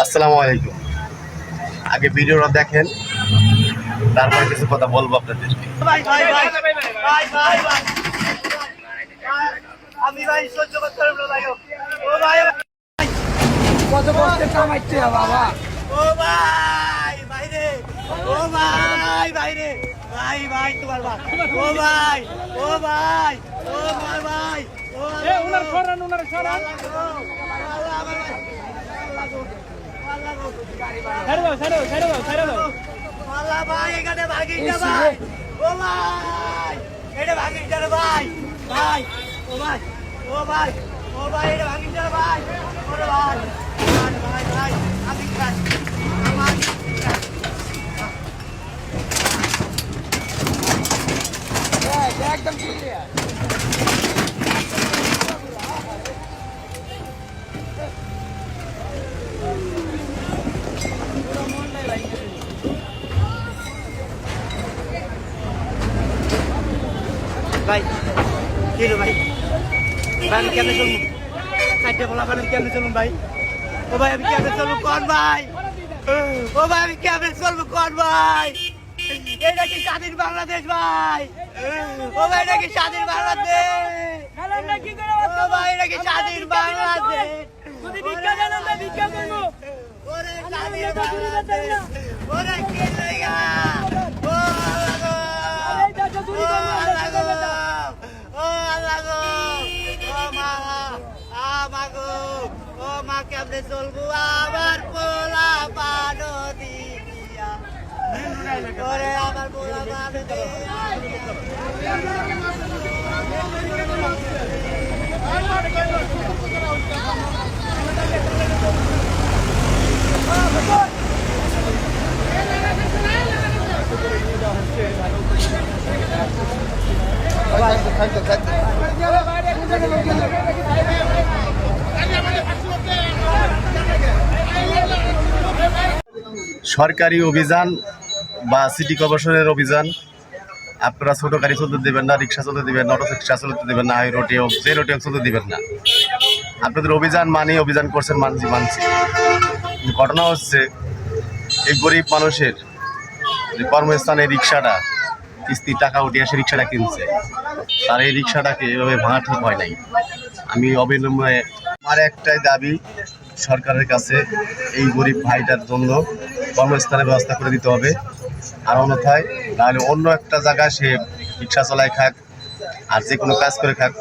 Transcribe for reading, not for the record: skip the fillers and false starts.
আসসালামু আলাইকুম। আগে ভিডিওটা দেখেন, তারপরে কিছু কথা বলবো আপনাদেরকে। আমি ভাই সহ্য করতে পারবো না ভাই। ও ভাই কত কষ্টে কামাইছে বাবা। ও ভাই ভাইরে, ও ভাই ভাইরে, ভাই ভাই তোমার ভাই, ও ভাই, ও ভাই, ও ভাই ভাই, ও উনার সরান, উনার সরান। ছেড়ে দাও, ছেড়ে দাও, ছেড়ে দাও, ছেড়ে দাও। আল্লাহ ভাই এখানে ভাগিটা ভাই, ও ভাই এটা ভাগিটা রে ভাই, ভাই, ও ভাই, ও ভাই, ও ভাই এটা ভাগিটা রে ভাই, ওরে ভাই, ভাই ভাই আমি খাই, আমার একদম ক্লিয়ার। ভাই কি রে ভাই, আমি কেমনে চলুন চারটে বলা আমি কেমনে চলুন ভাই, ও ভাই আমি কেমনে চলবো কোন ভাই, ও ভাই আমি কেমনে চলবো কোন ভাই, এটা কি স্বাধীন বাংলাদেশ ভাই, ও ভাই এটা কি স্বাধীন বাংলাদেশ, ও ভাই এটা কি স্বাধীন বাংলাদেশ, ভিক্ষা দেন আমরা ভিক্ষা করবো, ওরে স্বাধীন বাংলাদেশ, ওরে কি লাগা, ও আল্লাহ গো, ও আল্লাহ গো, ও মা, আমাগো, ও মা কেমনে চলবো আমার পোলা পানো দিয়া, ওরে আমার পোলা পানো দিয়া। সরকারি অভিযান বা সিটি কর্পোরেশনের অভিযান, আপনারা ছোট গাড়ি চলতে দেবেন না, রিক্সা চলতে দেবেন না, অটো রিক্সা চলতে দেবেন না, হাই রোডে হোক যে রোডে হোক চলতে দেবেন না। আপনাদের অভিযান মানে অভিযান করছেন, মানছি মানছি, কিন্তু ঘটনা হচ্ছে এই গরিব মানুষের যে কর্মস্থানে রিক্সাটা কিস্তির টাকা উঠিয়ে সে রিক্সাটা কিনছে, তার এই রিক্সাটাকে এভাবে ভাঙা ঠিক হয় নাই। আমি অবিলম্বে আমার একটাই দাবি সরকারের কাছে, এই গরিব ভাইটার জন্য কর্মস্থানের ব্যবস্থা করে দিতে হবে, আর অন্যথায় নাহলে অন্য একটা জায়গায় সে রিক্সা চালায় খাক আর যে কোনো কাজ করে খাক,